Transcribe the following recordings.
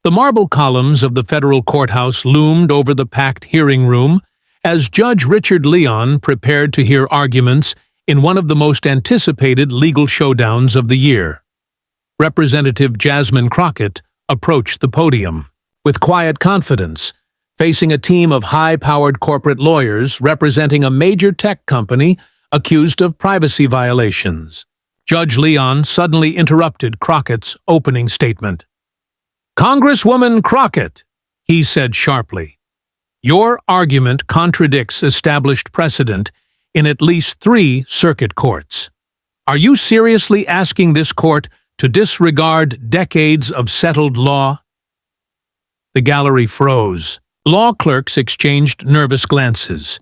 The marble columns of the federal courthouse loomed over the packed hearing room as Judge Richard Leon prepared to hear arguments in one of the most anticipated legal showdowns of the year. Representative Jasmine Crockett approached the podium. With quiet confidence, facing a team of high-powered corporate lawyers representing a major tech company accused of privacy violations, Judge Leon suddenly interrupted Crockett's opening statement. "Congresswoman Crockett," he said sharply, "your argument contradicts established precedent in at least 3 circuit courts. Are you seriously asking this court to disregard decades of settled law?" The gallery froze. Law clerks exchanged nervous glances.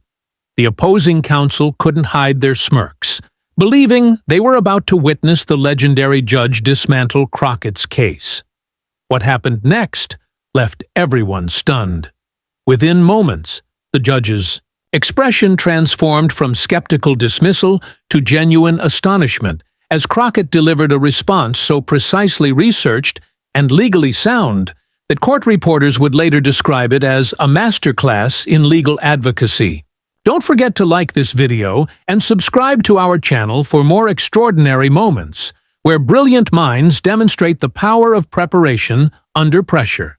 The opposing counsel couldn't hide their smirks, believing they were about to witness the legendary judge dismantle Crockett's case. What happened next left everyone stunned. Within moments, the judge's expression transformed from skeptical dismissal to genuine astonishment as Crockett delivered a response so precisely researched and legally sound that court reporters would later describe it as a masterclass in legal advocacy. Don't forget to like this video and subscribe to our channel for more extraordinary moments where brilliant minds demonstrate the power of preparation under pressure.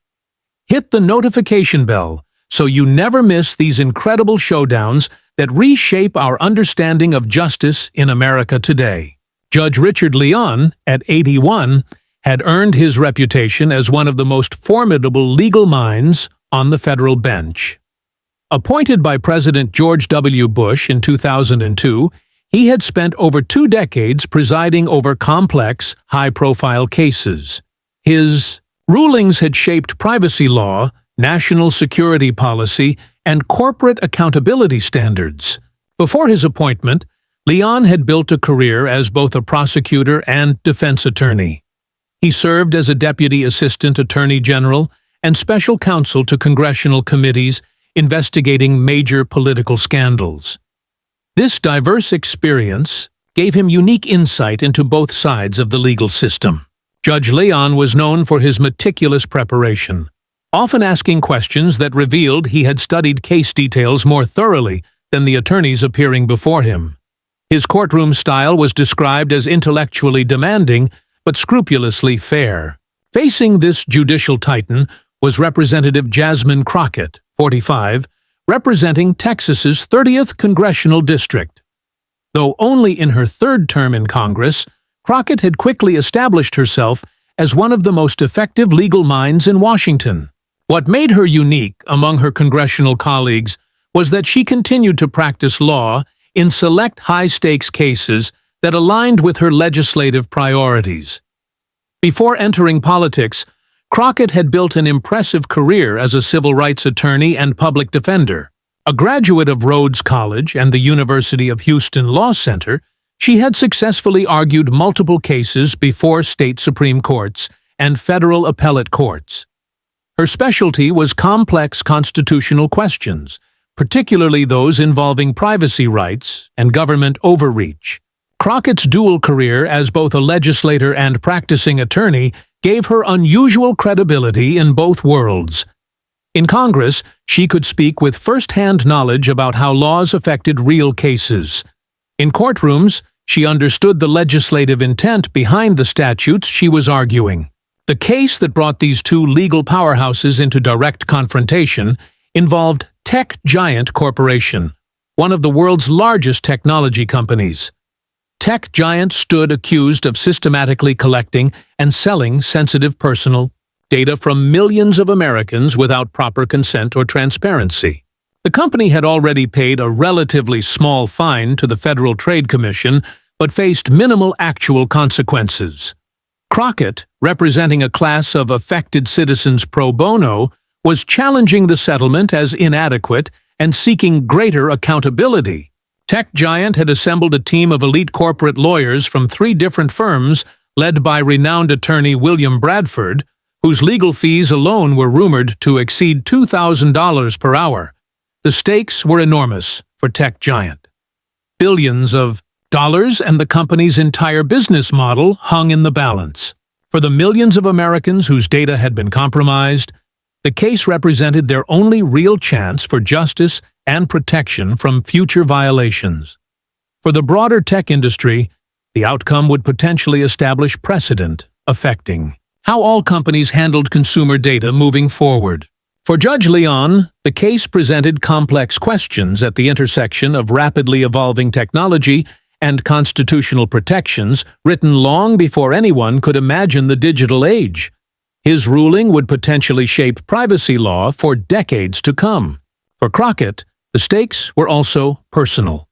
Hit the notification bell so you never miss these incredible showdowns that reshape our understanding of justice in America today. Judge Richard Leon, at 81, had earned his reputation as one of the most formidable legal minds on the federal bench. Appointed by President George W. Bush in 2002, he had spent over 2 decades presiding over complex, high-profile cases. His rulings had shaped privacy law, national security policy, and corporate accountability standards. Before his appointment, Leon had built a career as both a prosecutor and defense attorney. He served as a deputy assistant attorney general and special counsel to congressional committees investigating major political scandals. This diverse experience gave him unique insight into both sides of the legal system. Judge Leon was known for his meticulous preparation, often asking questions that revealed he had studied case details more thoroughly than the attorneys appearing before him. His courtroom style was described as intellectually demanding but scrupulously fair. Facing this judicial titan was Representative Jasmine Crockett, 45, representing Texas's 30th Congressional District. Though only in her 3rd term in Congress, Crockett had quickly established herself as one of the most effective legal minds in Washington. What made her unique among her congressional colleagues was that she continued to practice law in select high-stakes cases that aligned with her legislative priorities. Before entering politics, Crockett had built an impressive career as a civil rights attorney and public defender. A graduate of Rhodes College and the University of Houston Law Center, she had successfully argued multiple cases before state Supreme Courts and federal appellate courts. Her specialty was complex constitutional questions, particularly those involving privacy rights and government overreach. Crockett's dual career as both a legislator and practicing attorney gave her unusual credibility in both worlds. In Congress, she could speak with first-hand knowledge about how laws affected real cases. In courtrooms, she understood the legislative intent behind the statutes she was arguing. The case that brought these 2 legal powerhouses into direct confrontation involved Tech Giant Corporation, one of the world's largest technology companies. Tech Giant stood accused of systematically collecting and selling sensitive personal data from millions of Americans without proper consent or transparency. The company had already paid a relatively small fine to the Federal Trade Commission, but faced minimal actual consequences. Crockett, representing a class of affected citizens pro bono, was challenging the settlement as inadequate and seeking greater accountability. Tech Giant had assembled a team of elite corporate lawyers from 3 different firms led by renowned attorney William Bradford, whose legal fees alone were rumored to exceed $2,000 per hour. The stakes were enormous for Tech Giant. Billions of dollars and the company's entire business model hung in the balance. For the millions of Americans whose data had been compromised, the case represented their only real chance for justice and protection from future violations. For the broader tech industry, the outcome would potentially establish precedent affecting how all companies handled consumer data moving forward. For Judge Leon, the case presented complex questions at the intersection of rapidly evolving technology and constitutional protections written long before anyone could imagine the digital age. His ruling would potentially shape privacy law for decades to come. For Crockett, the stakes were also personal.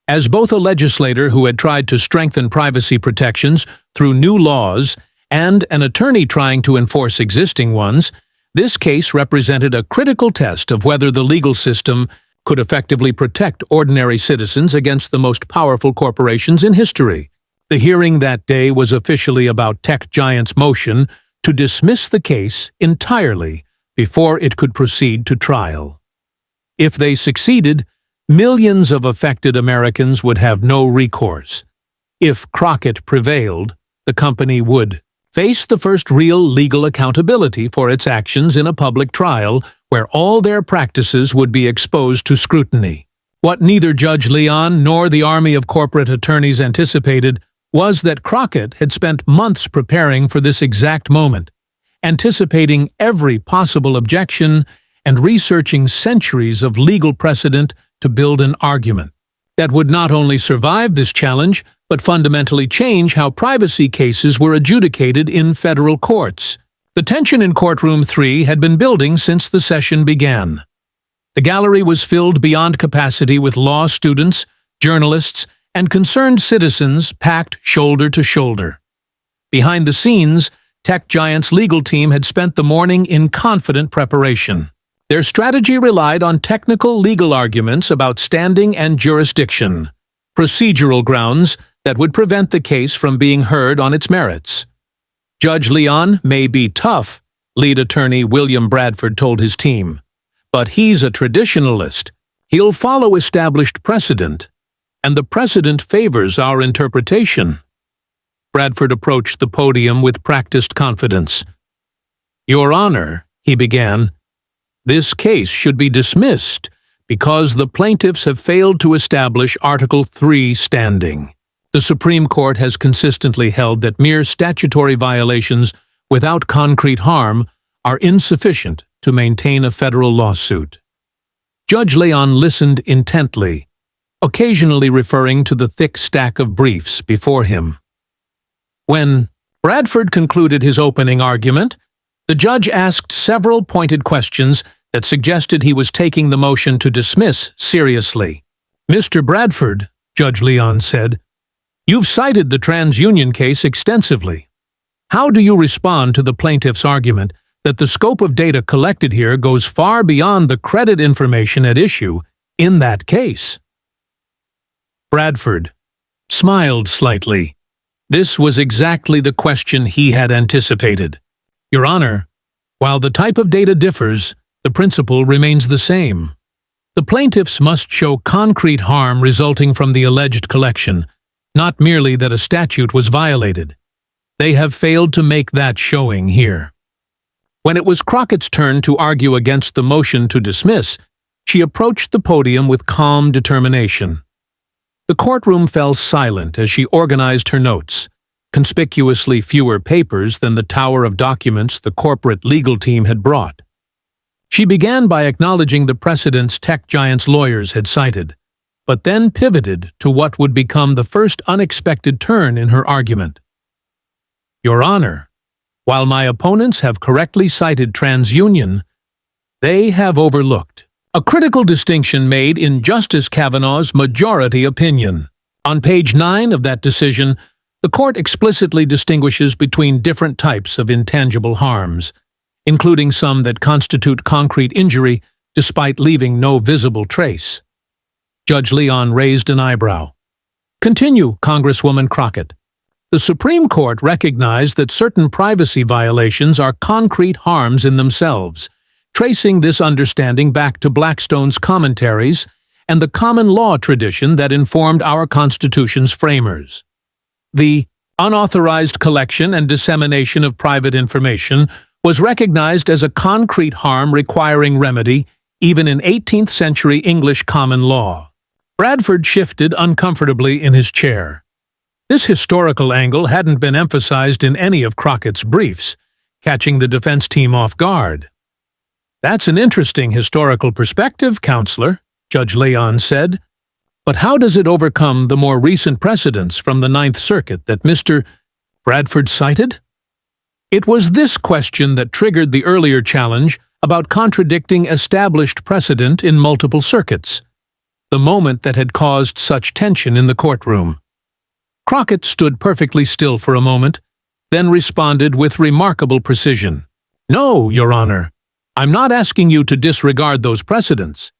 As both a legislator who had tried to strengthen privacy protections through new laws and an attorney trying to enforce existing ones, this case represented a critical test of whether the legal system could effectively protect ordinary citizens against the most powerful corporations in history. The hearing that day was officially about tech giants' motion to dismiss the case entirely before it could proceed to trial. If they succeeded, millions of affected Americans would have no recourse. If Crockett prevailed, the company would face the first real legal accountability for its actions in a public trial where all their practices would be exposed to scrutiny. What neither Judge Leon nor the army of corporate attorneys anticipated was that Crockett had spent months preparing for this exact moment, anticipating every possible objection and researching centuries of legal precedent to build an argument that would not only survive this challenge, but fundamentally change how privacy cases were adjudicated in federal courts. The tension in Courtroom 3 had been building since the session began. The gallery was filled beyond capacity with law students, journalists, and concerned citizens packed shoulder to shoulder. Behind the scenes, tech giants' legal team had spent the morning in confident preparation. Their strategy relied on technical legal arguments about standing and jurisdiction, procedural grounds that would prevent the case from being heard on its merits. Judge Leon may be tough, lead attorney William Bradford told his team, but he's a traditionalist. He'll follow established precedent, and the precedent favors our interpretation. Bradford approached the podium with practiced confidence. "Your Honor," he began, "this case should be dismissed because the plaintiffs have failed to establish Article 3 standing. The Supreme Court has consistently held that mere statutory violations without concrete harm are insufficient to maintain a federal lawsuit." Judge Leon listened intently, occasionally referring to the thick stack of briefs before him. When Bradford concluded his opening argument, the judge asked several pointed questions that suggested he was taking the motion to dismiss seriously. "Mr. Bradford," Judge Leon said, "you've cited the TransUnion case extensively. How do you respond to the plaintiff's argument that the scope of data collected here goes far beyond the credit information at issue in that case?" Bradford smiled slightly. This was exactly the question he had anticipated. "Your Honor, while the type of data differs, the principle remains the same. The plaintiffs must show concrete harm resulting from the alleged collection, not merely that a statute was violated. They have failed to make that showing here." When it was Crockett's turn to argue against the motion to dismiss, she approached the podium with calm determination. The courtroom fell silent as she organized her notes, conspicuously fewer papers than the tower of documents the corporate legal team had brought. She began by acknowledging the precedents tech giants' lawyers had cited, but then pivoted to what would become the first unexpected turn in her argument. "Your Honor, while my opponents have correctly cited TransUnion, they have overlooked a critical distinction made in Justice Kavanaugh's majority opinion. On page 9 of that decision, the court explicitly distinguishes between different types of intangible harms, including some that constitute concrete injury despite leaving no visible trace." Judge Leon raised an eyebrow. "Continue, Congresswoman Crockett. The Supreme Court recognized that certain privacy violations are concrete harms in themselves, tracing this understanding back to Blackstone's commentaries and the common law tradition that informed our Constitution's framers. The Unauthorized collection and dissemination of private information was recognized as a concrete harm requiring remedy, even in 18th century English common law. Bradford shifted uncomfortably in his chair. This historical angle hadn't been emphasized in any of Crockett's briefs, catching the defense team off guard. "That's an interesting historical perspective, Counselor," Judge Leon said. "But how does it overcome the more recent precedents from the Ninth Circuit that Mr. Bradford cited?" It was this question that triggered the earlier challenge about contradicting established precedent in multiple circuits, the moment that had caused such tension in the courtroom. Crockett stood perfectly still for a moment, then responded with remarkable precision. "No, Your Honor, I'm not asking you to disregard those precedents.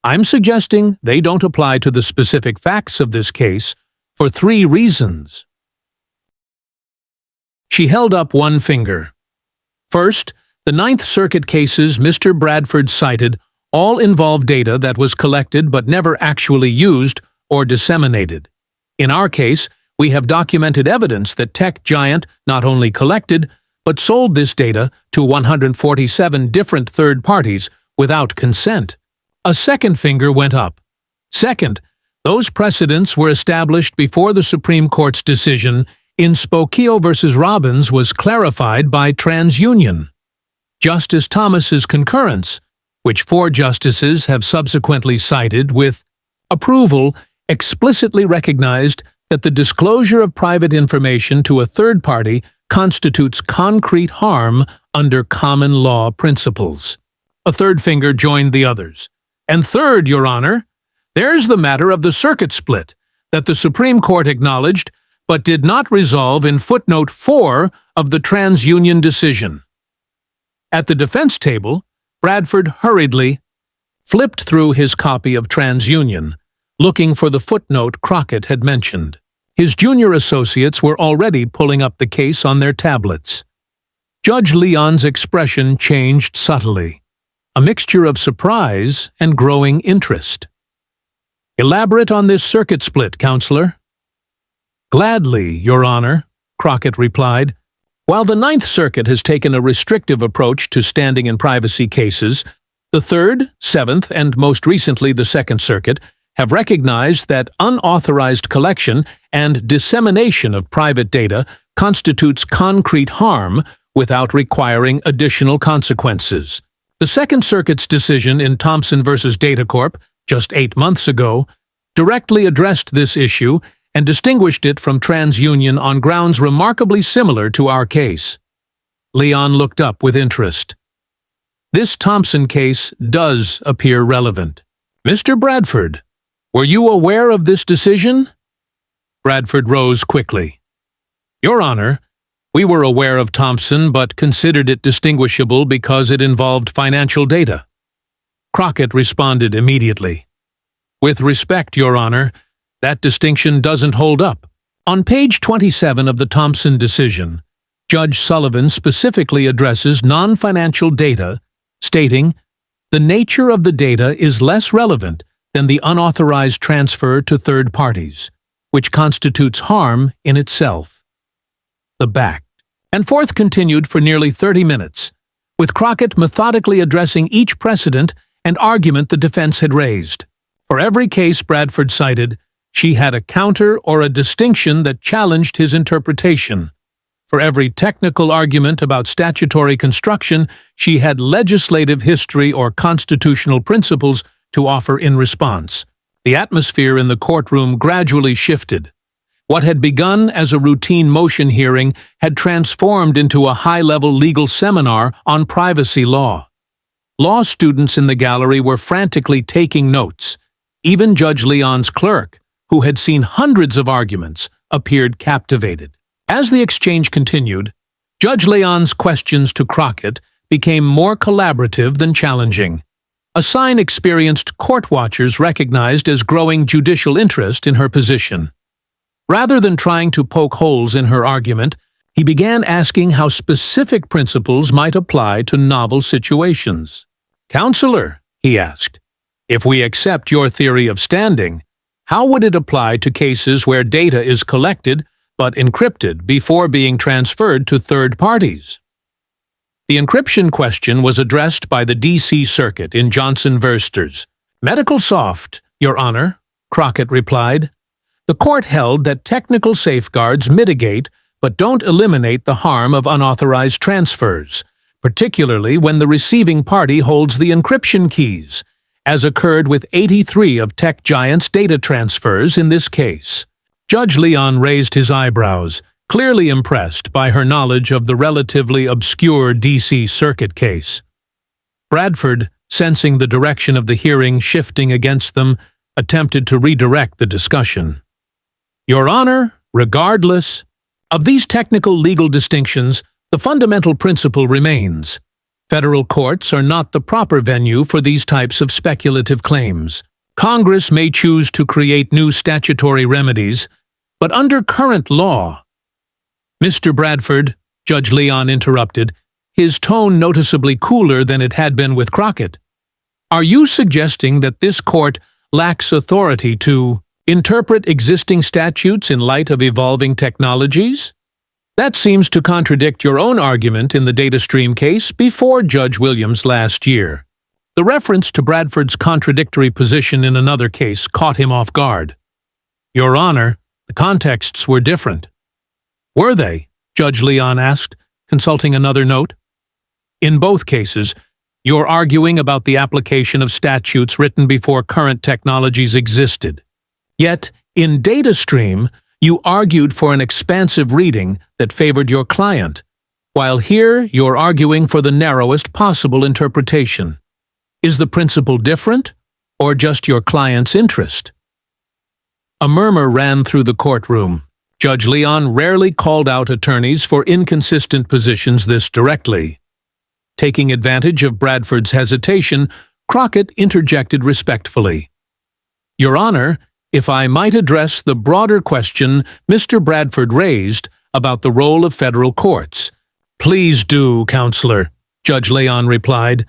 I'm suggesting they don't apply to the specific facts of this case for 3 reasons." She held up one finger. First, the Ninth Circuit cases Mr. Bradford cited all involve data that was collected but never actually used or disseminated. In our case, we have documented evidence that tech giant not only collected, but sold this data to 147 different third parties without consent. A second finger went up. Second, those precedents were established before the Supreme Court's decision in Spokio v. Robbins was clarified by TransUnion. Justice Thomas's concurrence, which 4 justices have subsequently cited with approval, explicitly recognized that the disclosure of private information to a third party constitutes concrete harm under common law principles. A third finger joined the others. And third, Your Honor, there's the matter of the circuit split that the Supreme Court acknowledged but did not resolve in footnote 4 of the TransUnion decision. At the defense table, Bradford hurriedly flipped through his copy of TransUnion, looking for the footnote Crockett had mentioned. His junior associates were already pulling up the case on their tablets. Judge Leon's expression changed subtly, a mixture of surprise and growing interest. "Elaborate on this circuit split, Counselor." "Gladly, Your Honor," Crockett replied. "While the Ninth Circuit has taken a restrictive approach to standing in privacy cases, the Third, Seventh, and most recently the Second Circuit have recognized that unauthorized collection and dissemination of private data constitutes concrete harm without requiring additional consequences. The Second Circuit's decision in Thompson v. Datacorp, just 8 months ago, directly addressed this issue and distinguished it from TransUnion on grounds remarkably similar to our case." Leon looked up with interest. "This Thompson case does appear relevant. Mr. Bradford, were you aware of this decision?" Bradford rose quickly. "Your Honor, we were aware of Thompson but considered it distinguishable because it involved financial data." Crockett responded immediately. "With respect, Your Honor, that distinction doesn't hold up." On page 27 of the Thompson decision, Judge Sullivan specifically addresses non-financial data, stating, "The nature of the data is less relevant than the unauthorized transfer to third parties, which constitutes harm in itself." The back and forth continued for nearly 30 minutes, with Crockett methodically addressing each precedent and argument the defense had raised. For every case Bradford cited, she had a counter or a distinction that challenged his interpretation. For every technical argument about statutory construction, she had legislative history or constitutional principles to offer in response. The atmosphere in the courtroom gradually shifted. What had begun as a routine motion hearing had transformed into a high-level legal seminar on privacy law. Law students in the gallery were frantically taking notes. Even Judge Leon's clerk, who had seen hundreds of arguments, appeared captivated. As the exchange continued, Judge Leon's questions to Crockett became more collaborative than challenging, a sign experienced court watchers recognized as growing judicial interest in her position. Rather than trying to poke holes in her argument, he began asking how specific principles might apply to novel situations. "Counselor," he asked, "if we accept your theory of standing, how would it apply to cases where data is collected but encrypted before being transferred to third parties. The encryption question was addressed by the D.C. Circuit in Johnson v. Medical Soft, Your Honor, Crockett replied. The court held that technical safeguards mitigate but don't eliminate the harm of unauthorized transfers, particularly when the receiving party holds the encryption keys, as occurred with 83 of tech giants' data transfers in this case. Judge Leon raised his eyebrows, clearly impressed by her knowledge of the relatively obscure D.C. Circuit case. Bradford, sensing the direction of the hearing shifting against them, attempted to redirect the discussion. Your Honor, regardless of these technical legal distinctions, the fundamental principle remains. Federal courts are not the proper venue for these types of speculative claims. Congress may choose to create new statutory remedies, but under current law— Mr. Bradford, Judge Leon interrupted, his tone noticeably cooler than it had been with Crockett. Are you suggesting that this court lacks authority to interpret existing statutes in light of evolving technologies? That seems to contradict your own argument in the DataStream case before Judge Williams last year. The reference to Bradford's contradictory position in another case caught him off guard. Your Honor, the contexts were different. Were they? Judge Leon asked, consulting another note. In both cases, you're arguing about the application of statutes written before current technologies existed. Yet, in DataStream, you argued for an expansive reading that favored your client, while here you're arguing for the narrowest possible interpretation. Is the principle different, or just your client's interest? A murmur ran through the courtroom. Judge Leon rarely called out attorneys for inconsistent positions this directly. Taking advantage of Bradford's hesitation, Crockett interjected respectfully. Your Honor, if I might address the broader question Mr. Bradford raised about the role of federal courts. Please do, Counselor, Judge Leon replied.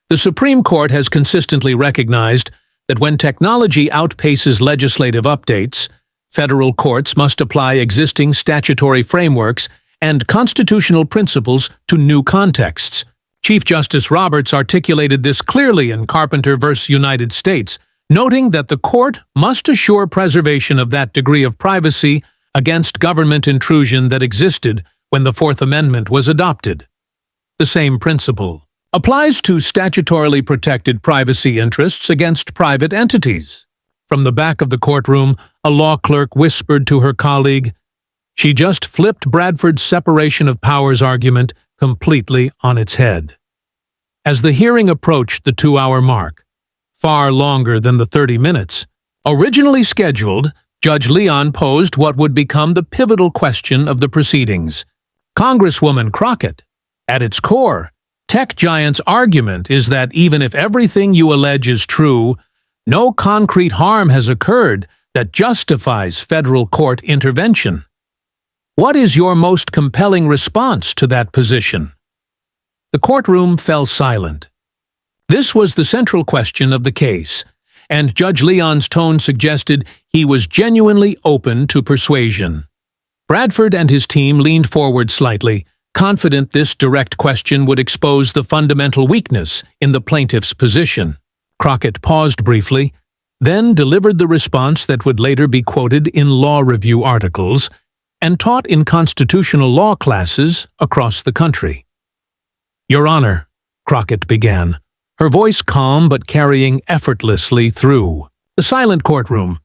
The Supreme Court has consistently recognized that when technology outpaces legislative updates, federal courts must apply existing statutory frameworks and constitutional principles to new contexts. Chief Justice Roberts articulated this clearly in Carpenter v. United States, noting that the court must assure preservation of that degree of privacy against government intrusion that existed when the Fourth Amendment was adopted. The same principle applies to statutorily protected privacy interests against private entities. From the back of the courtroom, a law clerk whispered to her colleague. She just flipped Bradford's separation of powers argument completely on its head. As the hearing approached the 2-hour mark, far longer than the 30 minutes, originally scheduled, Judge Leon posed what would become the pivotal question of the proceedings. Congresswoman Crockett, at its core, tech giant's argument is that even if everything you allege is true, no concrete harm has occurred that justifies federal court intervention. What is your most compelling response to that position? The courtroom fell silent. This was the central question of the case, and Judge Leon's tone suggested he was genuinely open to persuasion. Bradford and his team leaned forward slightly, confident this direct question would expose the fundamental weakness in the plaintiff's position. Crockett paused briefly, then delivered the response that would later be quoted in law review articles and taught in constitutional law classes across the country. Your Honor, Crockett began, her voice calm but carrying effortlessly through the silent courtroom.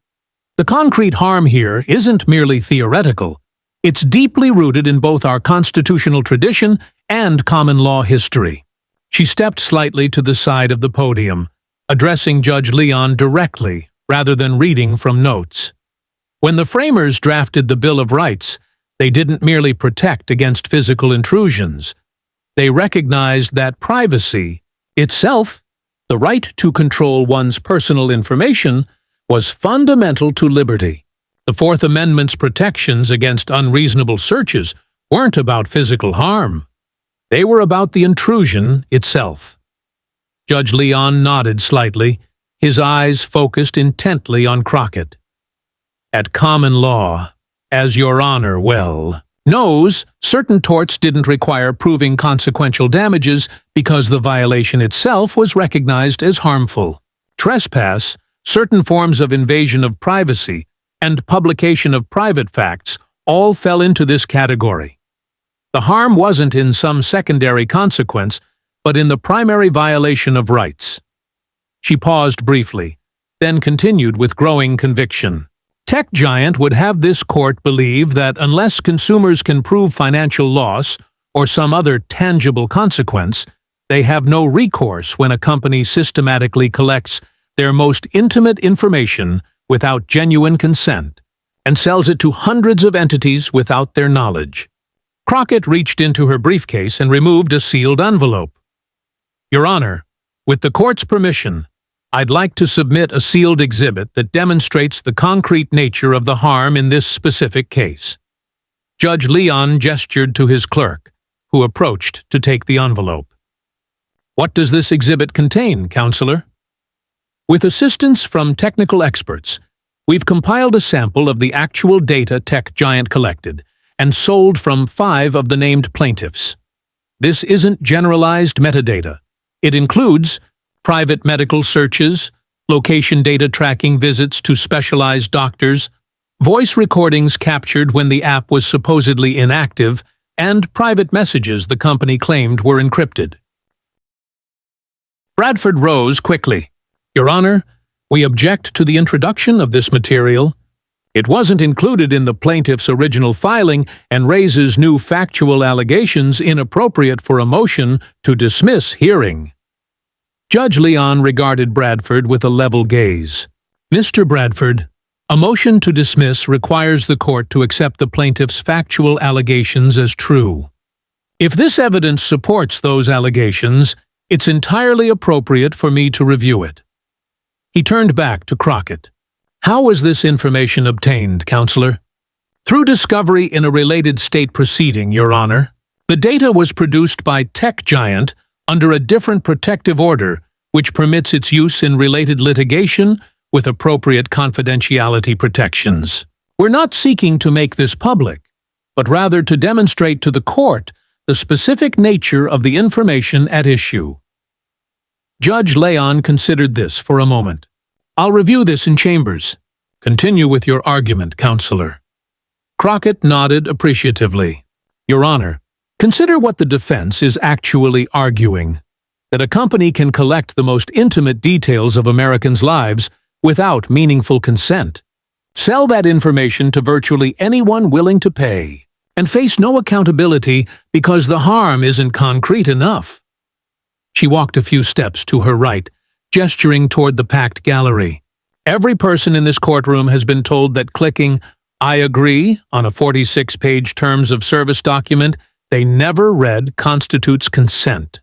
The concrete harm here isn't merely theoretical. It's deeply rooted in both our constitutional tradition and common law history. She stepped slightly to the side of the podium, addressing Judge Leon directly rather than reading from notes. When the framers drafted the Bill of Rights, they didn't merely protect against physical intrusions. They recognized that privacy itself, the right to control one's personal information, was fundamental to liberty. The Fourth Amendment's protections against unreasonable searches weren't about physical harm. They were about the intrusion itself. Judge Leon nodded slightly, his eyes focused intently on Crockett. At common law, as Your Honor well knows, certain torts didn't require proving consequential damages because the violation itself was recognized as harmful. Trespass, certain forms of invasion of privacy, and publication of private facts all fell into this category. The harm wasn't in some secondary consequence, but in the primary violation of rights. She paused briefly, then continued with growing conviction. Tech giant would have this court believe that unless consumers can prove financial loss or some other tangible consequence, they have no recourse when a company systematically collects their most intimate information without genuine consent and sells it to hundreds of entities without their knowledge. Crockett reached into her briefcase and removed a sealed envelope. Your Honor, with the court's permission, I'd like to submit a sealed exhibit that demonstrates the concrete nature of the harm in this specific case. Judge Leon gestured to his clerk, who approached to take the envelope. What does this exhibit contain, Counselor? With assistance from technical experts, we've compiled a sample of the actual data Tech Giant collected and sold from 5 of the named plaintiffs. This isn't generalized metadata. It includes private medical searches, location data tracking visits to specialized doctors, voice recordings captured when the app was supposedly inactive, and private messages the company claimed were encrypted. Bradford rose quickly. Your Honor, we object to the introduction of this material. It wasn't included in the plaintiff's original filing and raises new factual allegations inappropriate for a motion to dismiss hearing. Judge Leon regarded Bradford with a level gaze. Mr. Bradford, a motion to dismiss requires the court to accept the plaintiff's factual allegations as true. If this evidence supports those allegations, it's entirely appropriate for me to review it. He turned back to Crockett. How was this information obtained, Counselor? Through discovery in a related state proceeding, Your Honor. The data was produced by Tech Giant under a different protective order, which permits its use in related litigation with appropriate confidentiality protections. We're not seeking to make this public, but rather to demonstrate to the court the specific nature of the information at issue. Judge Leon considered this for a moment. I'll review this in chambers. Continue with your argument, Counselor. Crockett nodded appreciatively. Your Honor, consider what the defense is actually arguing, that a company can collect the most intimate details of Americans' lives without meaningful consent, sell that information to virtually anyone willing to pay, and face no accountability because the harm isn't concrete enough. She walked a few steps to her right, gesturing toward the packed gallery. Every person in this courtroom has been told that clicking "I agree" on a 46-page terms of service document they never read constitutes consent.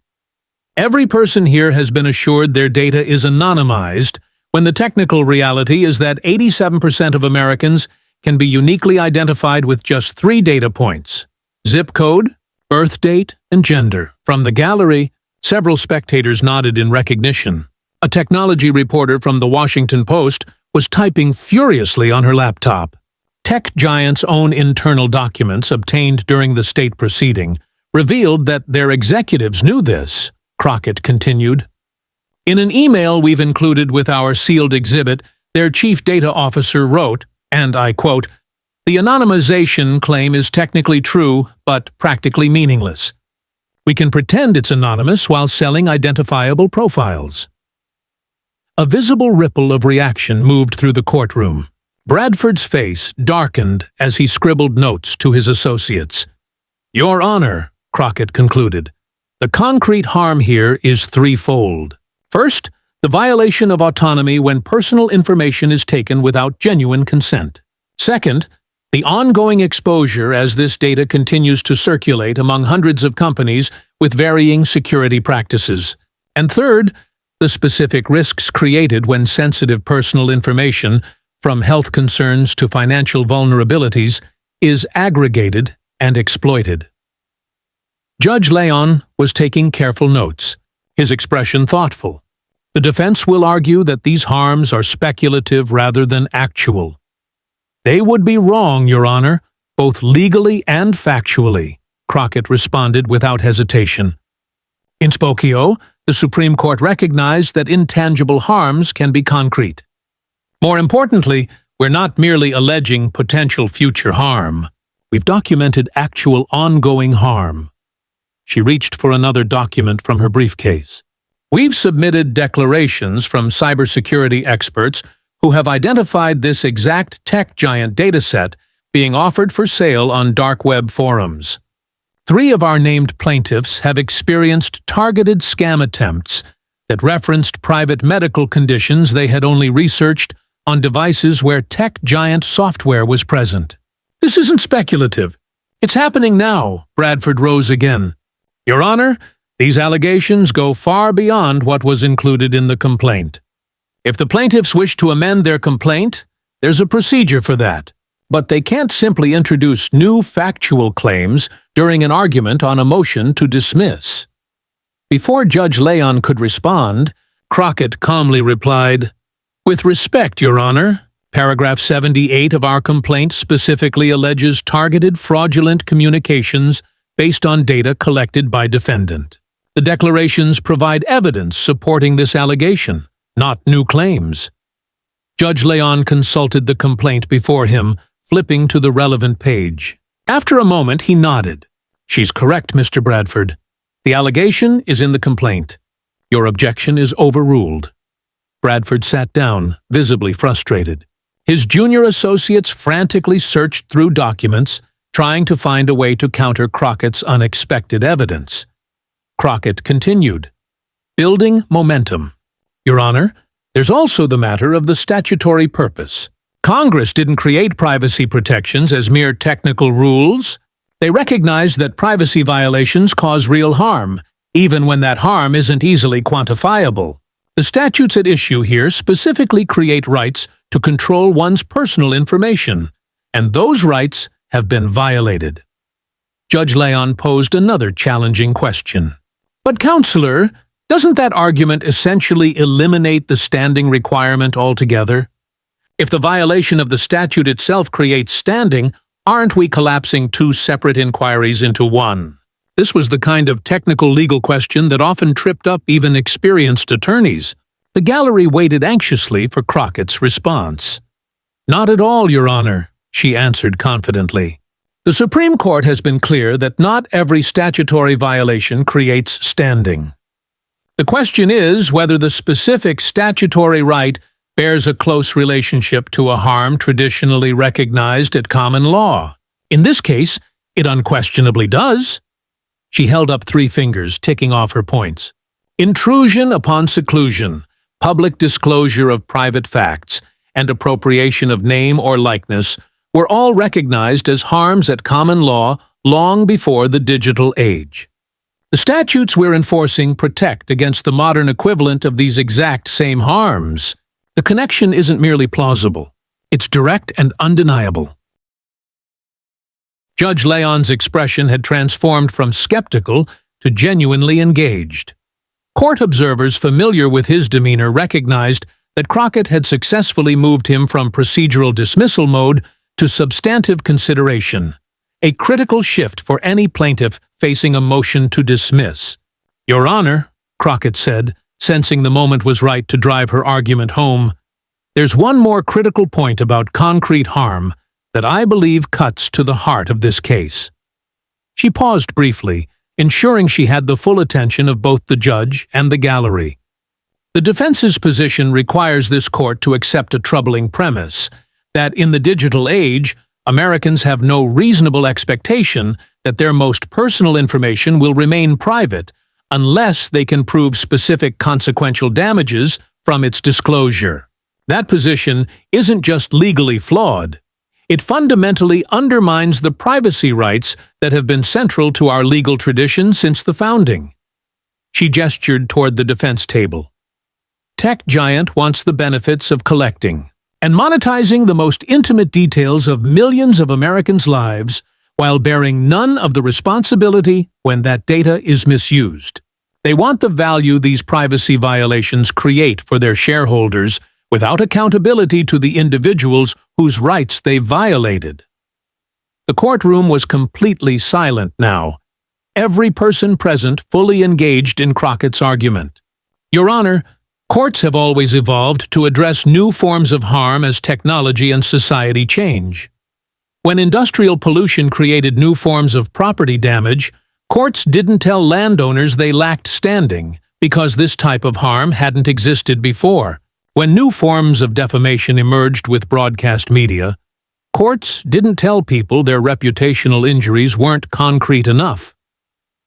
Every person here has been assured their data is anonymized, when the technical reality is that 87% of Americans can be uniquely identified with just 3 data points: zip code, birth date, and gender. From the gallery, several spectators nodded in recognition. A technology reporter from the Washington Post was typing furiously on her laptop. Tech Giant's own internal documents obtained during the state proceeding revealed that their executives knew this, Crockett continued. In an email we've included with our sealed exhibit, their chief data officer wrote, and I quote, "The anonymization claim is technically true, but practically meaningless. We can pretend it's anonymous while selling identifiable profiles." A visible ripple of reaction moved through the courtroom. Bradford's face darkened as he scribbled notes to his associates. Your Honor, Crockett concluded, the concrete harm here is threefold. First, the violation of autonomy when personal information is taken without genuine consent. Second, the ongoing exposure as this data continues to circulate among hundreds of companies with varying security practices. And third, the specific risks created when sensitive personal information, from health concerns to financial vulnerabilities, is aggregated and exploited. Judge Leon was taking careful notes, his expression thoughtful. The defense will argue that these harms are speculative rather than actual. They would be wrong, Your Honor, both legally and factually, Crockett responded without hesitation. In Spokio, the Supreme Court recognized that intangible harms can be concrete. More importantly, we're not merely alleging potential future harm. We've documented actual ongoing harm. She reached for another document from her briefcase. We've submitted declarations from cybersecurity experts who have identified this exact tech giant dataset being offered for sale on dark web forums. 3 of our named plaintiffs have experienced targeted scam attempts that referenced private medical conditions they had only researched on devices where tech giant software was present. This isn't speculative. It's happening now, Bradford rose again. Your Honor, these allegations go far beyond what was included in the complaint. If the plaintiffs wish to amend their complaint, there's a procedure for that. But they can't simply introduce new factual claims during an argument on a motion to dismiss. Before Judge Leon could respond, Crockett calmly replied, "With respect, Your Honor, paragraph 78 of our complaint specifically alleges targeted fraudulent communications based on data collected by defendant. The declarations provide evidence supporting this allegation, not new claims." Judge Leon consulted the complaint before him, flipping to the relevant page. After a moment, he nodded. "She's correct, Mr. Bradford. The allegation is in the complaint. Your objection is overruled." Bradford sat down, visibly frustrated. His junior associates frantically searched through documents, trying to find a way to counter Crockett's unexpected evidence. Crockett continued, "Building momentum. Your Honor, there's also the matter of the statutory purpose. Congress didn't create privacy protections as mere technical rules. They recognized that privacy violations cause real harm, even when that harm isn't easily quantifiable. The statutes at issue here specifically create rights to control one's personal information, and those rights have been violated." Judge Leon posed another challenging question. "But, Counselor, doesn't that argument essentially eliminate the standing requirement altogether? If the violation of the statute itself creates standing, aren't we collapsing 2 separate inquiries into one?" This was the kind of technical legal question that often tripped up even experienced attorneys. The gallery waited anxiously for Crockett's response. "Not at all, Your Honor," she answered confidently. "The Supreme Court has been clear that not every statutory violation creates standing. The question is whether the specific statutory right bears a close relationship to a harm traditionally recognized at common law. In this case, it unquestionably does." She held up 3 fingers, ticking off her points. Intrusion upon seclusion, public disclosure of private facts, and appropriation of name or likeness were all recognized as harms at common law long before the digital age. The statutes we're enforcing protect against the modern equivalent of these exact same harms. The connection isn't merely plausible. It's direct and undeniable. Judge Leon's expression had transformed from skeptical to genuinely engaged. Court observers familiar with his demeanor recognized that Crockett had successfully moved him from procedural dismissal mode to substantive consideration, a critical shift for any plaintiff facing a motion to dismiss. "Your Honor," Crockett said, sensing the moment was right to drive her argument home, "there's one more critical point about concrete harm that I believe cuts to the heart of this case." She paused briefly, ensuring she had the full attention of both the judge and the gallery. The defense's position requires this court to accept a troubling premise, that in the digital age, Americans have no reasonable expectation that their most personal information will remain private unless they can prove specific consequential damages from its disclosure. That position isn't just legally flawed. It fundamentally undermines the privacy rights that have been central to our legal tradition since the founding. She gestured toward the defense table. Tech giant wants the benefits of collecting and monetizing the most intimate details of millions of Americans' lives while bearing none of the responsibility when that data is misused. They want the value these privacy violations create for their shareholders without accountability to the individuals whose rights they violated. The courtroom was completely silent now, every person present fully engaged in Crockett's argument. Your Honor, courts have always evolved to address new forms of harm as technology and society change. When industrial pollution created new forms of property damage, courts didn't tell landowners they lacked standing because this type of harm hadn't existed before. When new forms of defamation emerged with broadcast media, courts didn't tell people their reputational injuries weren't concrete enough.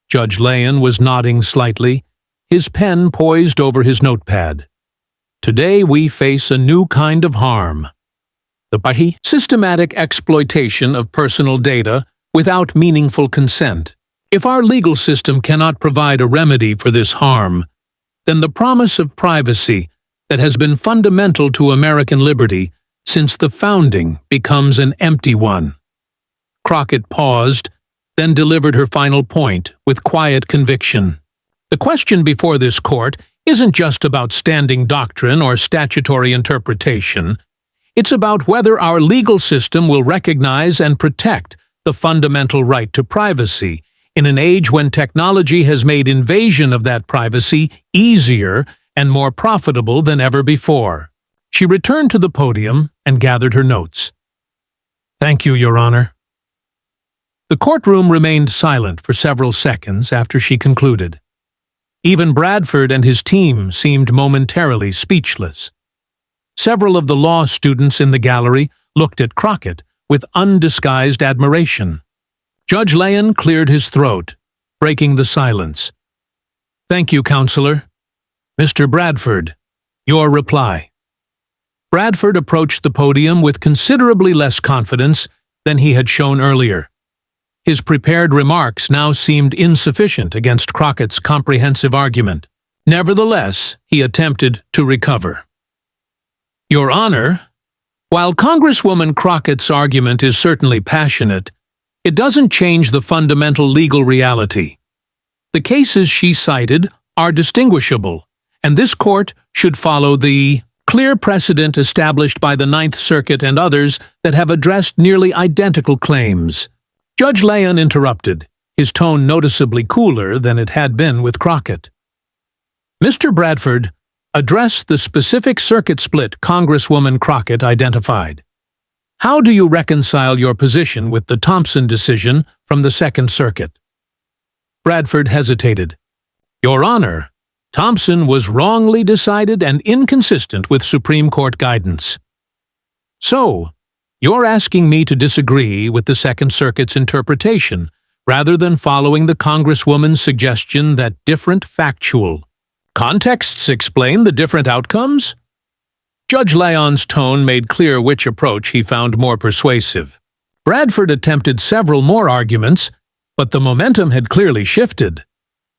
Judge Leon was nodding slightly, his pen poised over his notepad. Today we face a new kind of harm. The systematic exploitation of personal data without meaningful consent. If our legal system cannot provide a remedy for this harm, then the promise of privacy that has been fundamental to American liberty since the founding becomes an empty one. Crockett paused, then delivered her final point with quiet conviction. The question before this court isn't just about standing doctrine or statutory interpretation. It's about whether our legal system will recognize and protect the fundamental right to privacy in an age when technology has made invasion of that privacy easier and more profitable than ever before. She returned to the podium and gathered her notes. Thank you, Your Honor. The courtroom remained silent for several seconds after she concluded. Even Bradford and his team seemed momentarily speechless. Several of the law students in the gallery looked at Crockett with undisguised admiration. Judge Leon cleared his throat, breaking the silence. Thank you, Counselor. Mr. Bradford, your reply. Bradford approached the podium with considerably less confidence than he had shown earlier. His prepared remarks now seemed insufficient against Crockett's comprehensive argument. Nevertheless, he attempted to recover. Your Honor, while Congresswoman Crockett's argument is certainly passionate, it doesn't change the fundamental legal reality. The cases she cited are distinguishable, and this court should follow the clear precedent established by the Ninth Circuit and others that have addressed nearly identical claims. Judge Leon interrupted, his tone noticeably cooler than it had been with Crockett. Mr. Bradford, address the specific circuit split Congresswoman Crockett identified. How do you reconcile your position with the Thompson decision from the Second Circuit? Bradford hesitated. Your Honor, Thompson was wrongly decided and inconsistent with Supreme Court guidance. So, you're asking me to disagree with the Second Circuit's interpretation, rather than following the Congresswoman's suggestion that different factual contexts explain the different outcomes? Judge Leon's tone made clear which approach he found more persuasive. Bradford attempted several more arguments, but the momentum had clearly shifted.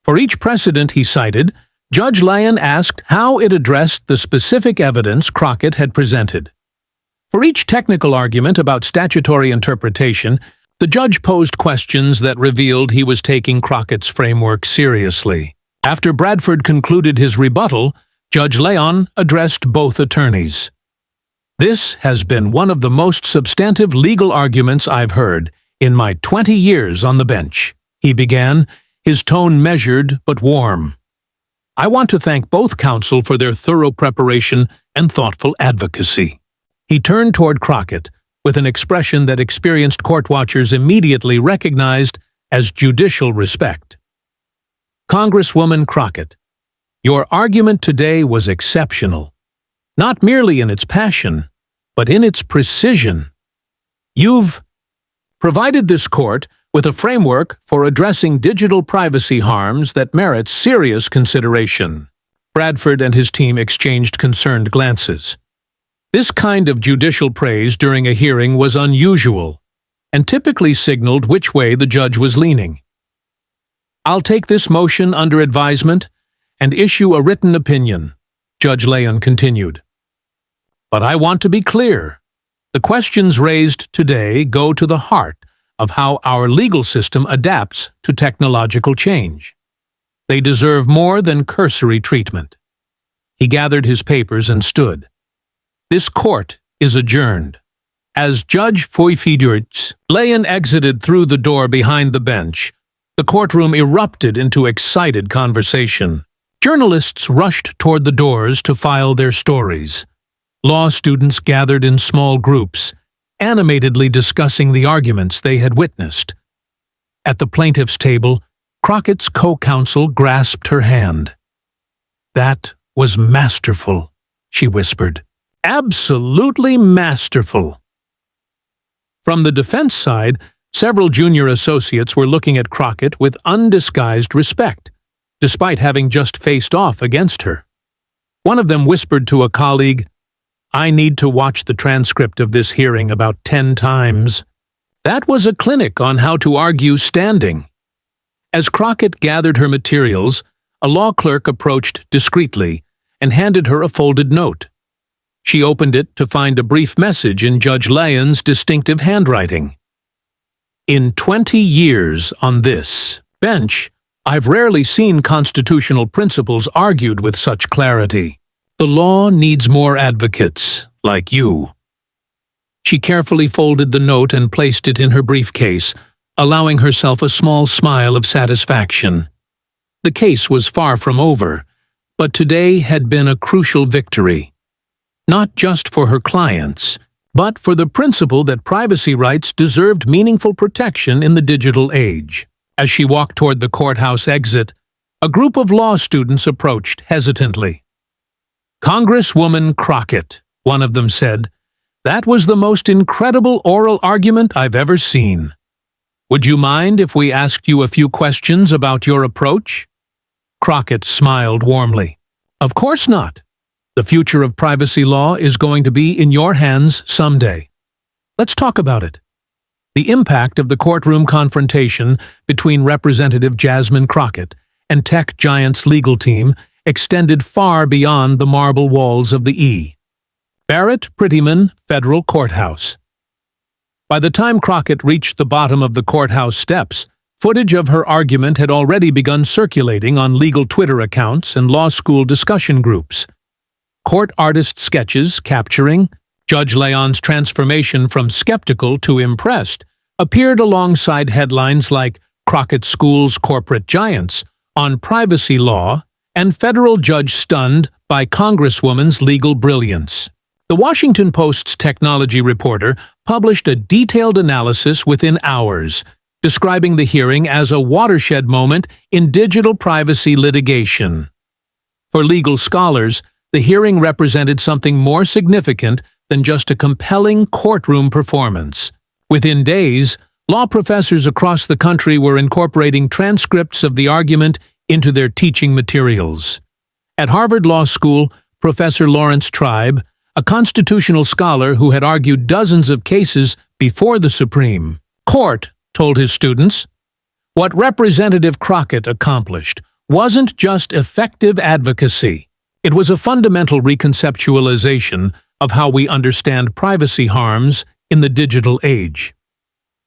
For each precedent he cited, Judge Leon asked how it addressed the specific evidence Crockett had presented. For each technical argument about statutory interpretation, the judge posed questions that revealed he was taking Crockett's framework seriously. After Bradford concluded his rebuttal, Judge Leon addressed both attorneys. This has been one of the most substantive legal arguments I've heard in my 20 years on the bench, he began, his tone measured but warm. I want to thank both counsel for their thorough preparation and thoughtful advocacy. He turned toward Crockett with an expression that experienced court watchers immediately recognized as judicial respect. Congresswoman Crockett, your argument today was exceptional, not merely in its passion, but in its precision. You've provided this court with a framework for addressing digital privacy harms that merits serious consideration. Bradford and his team exchanged concerned glances. This kind of judicial praise during a hearing was unusual, and typically signaled which way the judge was leaning. I'll take this motion under advisement and issue a written opinion, Judge Leon continued. But I want to be clear. The questions raised today go to the heart of how our legal system adapts to technological change. They deserve more than cursory treatment. He gathered his papers and stood. This court is adjourned. As Judge Leon exited through the door behind the bench, the courtroom erupted into excited conversation. Journalists rushed toward the doors to file their stories. Law students gathered in small groups, animatedly discussing the arguments they had witnessed. At the plaintiff's table, Crockett's co-counsel grasped her hand. "That was masterful," she whispered. "Absolutely masterful." From the defense side, several junior associates were looking at Crockett with undisguised respect, despite having just faced off against her. One of them whispered to a colleague, "I need to watch the transcript of this hearing about 10 times. That was a clinic on how to argue standing." As Crockett gathered her materials, a law clerk approached discreetly and handed her a folded note. She opened it to find a brief message in Judge Leon's distinctive handwriting. "In 20 years on this bench, I've rarely seen constitutional principles argued with such clarity. The law needs more advocates like you." She carefully folded the note and placed it in her briefcase, allowing herself a small smile of satisfaction. The case was far from over, but today had been a crucial victory. Not just for her clients, but for the principle that privacy rights deserved meaningful protection in the digital age. As she walked toward the courthouse exit, a group of law students approached hesitantly. "Congresswoman Crockett," one of them said, "that was the most incredible oral argument I've ever seen. Would you mind if we asked you a few questions about your approach?" Crockett smiled warmly. "Of course not. The future of privacy law is going to be in your hands someday. Let's talk about it." The impact of the courtroom confrontation between Representative Jasmine Crockett and tech giant's legal team extended far beyond the marble walls of the E. Barrett Prettyman Federal Courthouse. By the time Crockett reached the bottom of the courthouse steps, footage of her argument had already begun circulating on legal Twitter accounts and law school discussion groups. Court artist sketches capturing Judge Leon's transformation from skeptical to impressed appeared alongside headlines like "Crockett School's Corporate Giants" on privacy law and "Federal Judge Stunned by Congresswoman's Legal Brilliance." The Washington Post's technology reporter published a detailed analysis within hours, describing the hearing as a watershed moment in digital privacy litigation. For legal scholars, the hearing represented something more significant than just a compelling courtroom performance. Within days, law professors across the country were incorporating transcripts of the argument into their teaching materials. At Harvard Law School, Professor Lawrence Tribe, a constitutional scholar who had argued dozens of cases before the Supreme Court, told his students, "What Representative Crockett accomplished wasn't just effective advocacy. It was a fundamental reconceptualization of how we understand privacy harms in the digital age."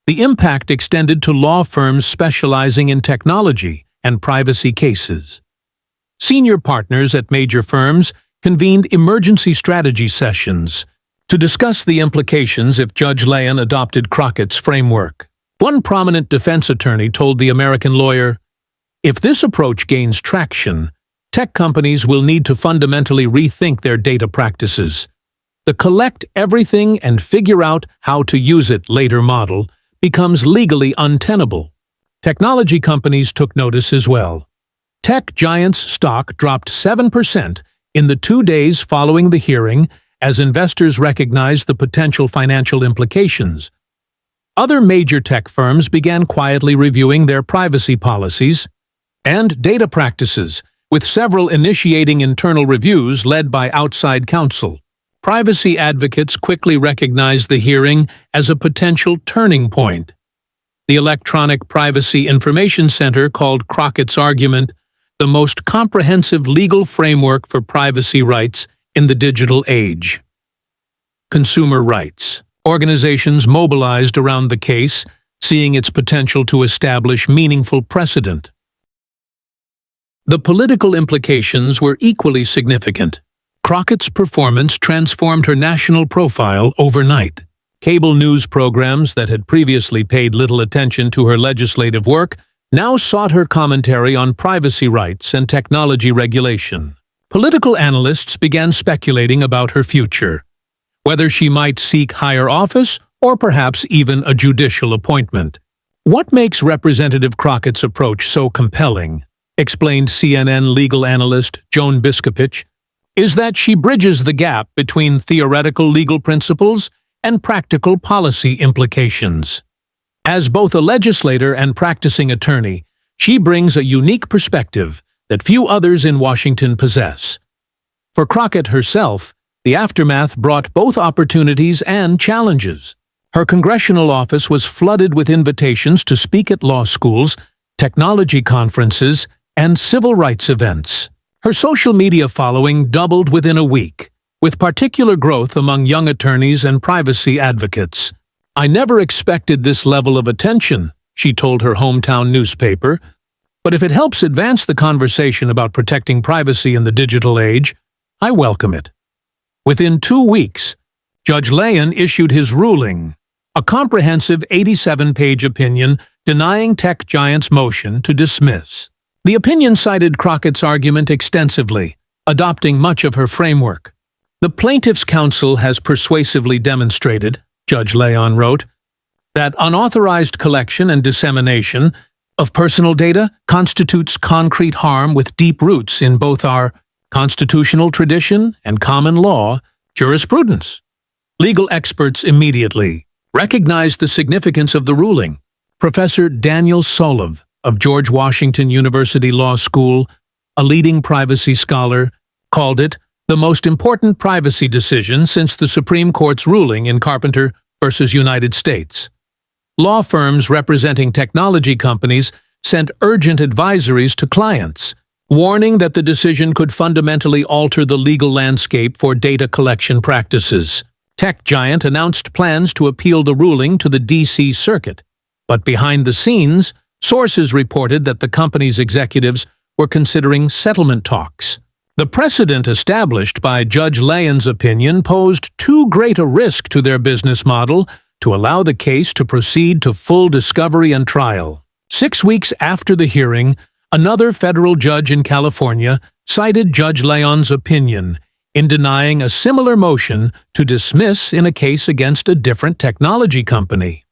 The impact extended to law firms specializing in technology and privacy cases. Senior partners at major firms convened emergency strategy sessions to discuss the implications if Judge Leon adopted Crockett's framework. One prominent defense attorney told the American Lawyer, "If this approach gains traction, tech companies will need to fundamentally rethink their data practices. The collect everything and figure out how to use it later model becomes legally untenable." Technology companies took notice as well. Tech giants' stock dropped 7% in the 2 days following the hearing as investors recognized the potential financial implications. Other major tech firms began quietly reviewing their privacy policies and data practices, with several initiating internal reviews led by outside counsel. Privacy advocates quickly recognized the hearing as a potential turning point. The Electronic Privacy Information Center called Crockett's argument the most comprehensive legal framework for privacy rights in the digital age. Consumer rights. Organizations mobilized around the case, seeing its potential to establish meaningful precedent. The political implications were equally significant. Crockett's performance transformed her national profile overnight. Cable news programs that had previously paid little attention to her legislative work now sought her commentary on privacy rights and technology regulation. Political analysts began speculating about her future, whether she might seek higher office or perhaps even a judicial appointment. "What makes Representative Crockett's approach so compelling," explained CNN legal analyst Joan Biscopich, "is that she bridges the gap between theoretical legal principles and practical policy implications. As both a legislator and practicing attorney, she brings a unique perspective that few others in Washington possess." For Crockett herself, the aftermath brought both opportunities and challenges. Her congressional office was flooded with invitations to speak at law schools, technology conferences, and civil rights events. Her social media following doubled within a week, with particular growth among young attorneys and privacy advocates. "I never expected this level of attention," she told her hometown newspaper, "but if it helps advance the conversation about protecting privacy in the digital age, I welcome it." Within 2 weeks, Judge Leon issued his ruling, a comprehensive 87-page opinion denying tech giant's motion to dismiss. The opinion cited Crockett's argument extensively, adopting much of her framework. "The plaintiff's counsel has persuasively demonstrated," Judge Leon wrote, "that unauthorized collection and dissemination of personal data constitutes concrete harm with deep roots in both our constitutional tradition and common law jurisprudence." Legal experts immediately recognized the significance of the ruling. Professor Daniel Solove of George Washington University Law School, a leading privacy scholar, called it the most important privacy decision since the Supreme Court's ruling in Carpenter v. United States. Law firms representing technology companies sent urgent advisories to clients, warning that the decision could fundamentally alter the legal landscape for data collection practices. Tech giant announced plans to appeal the ruling to the D.C. Circuit, but behind the scenes, sources reported that the company's executives were considering settlement talks. The precedent established by Judge Leon's opinion posed too great a risk to their business model to allow the case to proceed to full discovery and trial. 6 weeks after the hearing, another federal judge in California cited Judge Leon's opinion in denying a similar motion to dismiss in a case against a different technology company.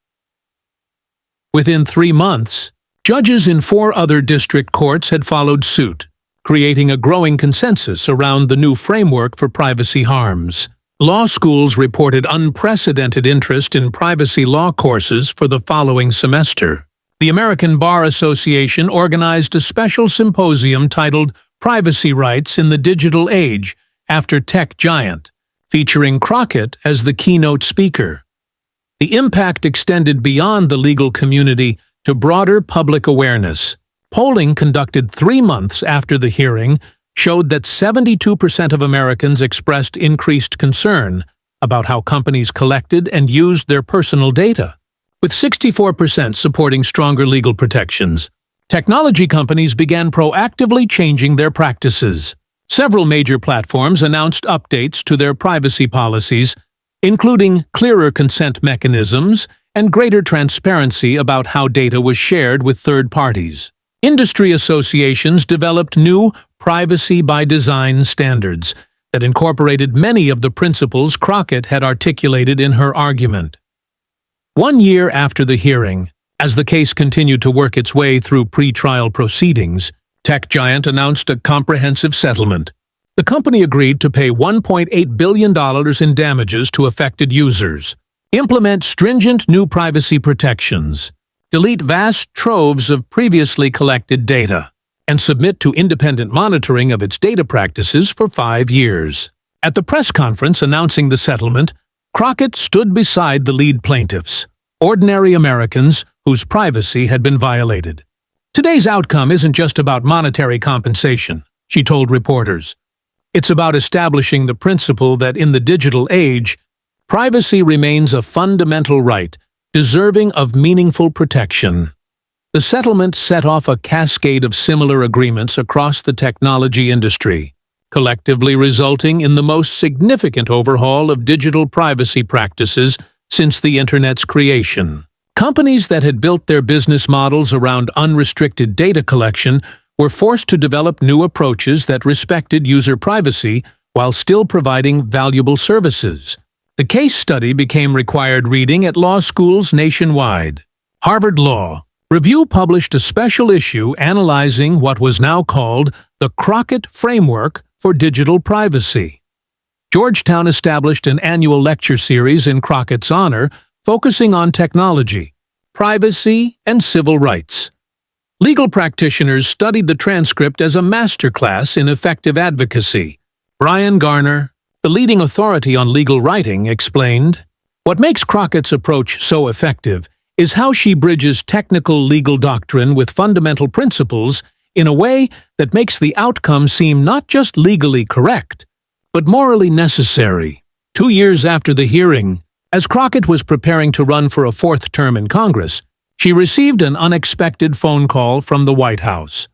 Within 3 months, judges in 4 other district courts had followed suit, creating a growing consensus around the new framework for privacy harms. Law schools reported unprecedented interest in privacy law courses for the following semester. The American Bar Association organized a special symposium titled Privacy Rights in the Digital Age after Tech Giant, featuring Crockett as the keynote speaker. The impact extended beyond the legal community to broader public awareness. Polling conducted 3 months after the hearing showed that 72% of Americans expressed increased concern about how companies collected and used their personal data, with 64% supporting stronger legal protections. Technology companies began proactively changing their practices. Several major platforms announced updates to their privacy policies, including clearer consent mechanisms and greater transparency about how data was shared with third parties. Industry associations developed new privacy by design standards that incorporated many of the principles Crockett had articulated in her argument. 1 year after the hearing, as the case continued to work its way through pre-trial proceedings, Tech Giant announced a comprehensive settlement. The company agreed to pay $1.8 billion in damages to affected users, implement stringent new privacy protections, delete vast troves of previously collected data, and submit to independent monitoring of its data practices for 5 years. At the press conference announcing the settlement, Crockett stood beside the lead plaintiffs, ordinary Americans whose privacy had been violated. "Today's outcome isn't just about monetary compensation," she told reporters. "It's about establishing the principle that in the digital age, privacy remains a fundamental right, deserving of meaningful protection." The settlement set off a cascade of similar agreements across the technology industry, collectively resulting in the most significant overhaul of digital privacy practices since the Internet's creation. Companies that had built their business models around unrestricted data collection were forced to develop new approaches that respected user privacy while still providing valuable services. The case study became required reading at law schools nationwide. Harvard Law Review published a special issue analyzing what was now called the Crockett Framework for Digital Privacy. Georgetown established an annual lecture series in Crockett's honor, focusing on technology, privacy, and civil rights. Legal practitioners studied the transcript as a masterclass in effective advocacy. Brian Garner, the leading authority on legal writing, explained, "What makes Crockett's approach so effective is how she bridges technical legal doctrine with fundamental principles in a way that makes the outcome seem not just legally correct, but morally necessary." 2 years after the hearing, as Crockett was preparing to run for a fourth term in Congress, she received an unexpected phone call from the White House.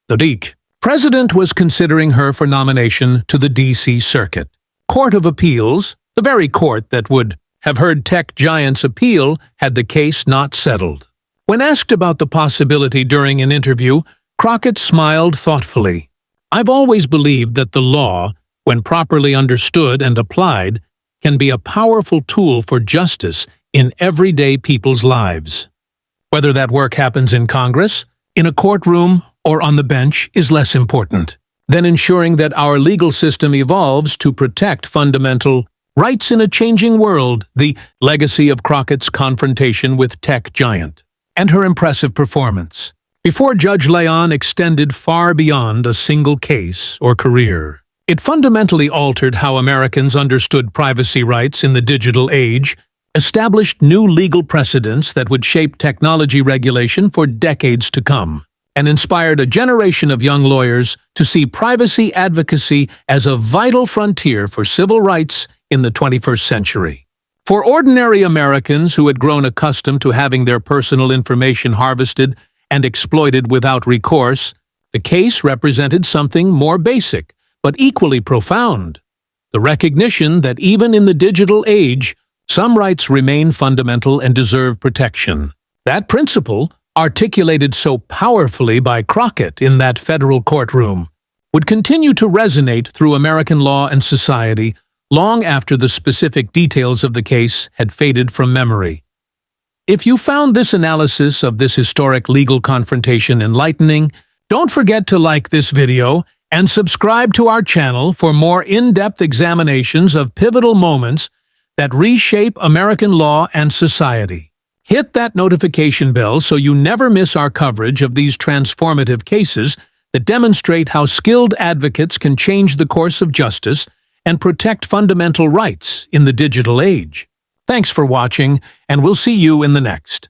The president was considering her for nomination to the D.C. Circuit Court of Appeals, the very court that would have heard tech giants appeal had the case not settled. When asked about the possibility during an interview, Crockett smiled thoughtfully. "I've always believed that the law, when properly understood and applied, can be a powerful tool for justice in everyday people's lives. Whether that work happens in Congress, in a courtroom, or on the bench is less important than ensuring that our legal system evolves to protect fundamental rights in a changing world." The legacy of Crockett's confrontation with tech giant and her impressive performance before Judge Leon extended far beyond a single case or career. It fundamentally altered how Americans understood privacy rights in the digital age, established new legal precedents that would shape technology regulation for decades to come, and inspired a generation of young lawyers to see privacy advocacy as a vital frontier for civil rights in the 21st century. For ordinary Americans who had grown accustomed to having their personal information harvested and exploited without recourse, the case represented something more basic, but equally profound: the recognition that even in the digital age, some rights remain fundamental and deserve protection. That principle, articulated so powerfully by Crockett in that federal courtroom, would continue to resonate through American law and society long after the specific details of the case had faded from memory. If you found this analysis of this historic legal confrontation enlightening, don't forget to like this video and subscribe to our channel for more in-depth examinations of pivotal moments that reshape American law and society. Hit that notification bell so you never miss our coverage of these transformative cases that demonstrate how skilled advocates can change the course of justice and protect fundamental rights in the digital age. Thanks for watching, and we'll see you in the next.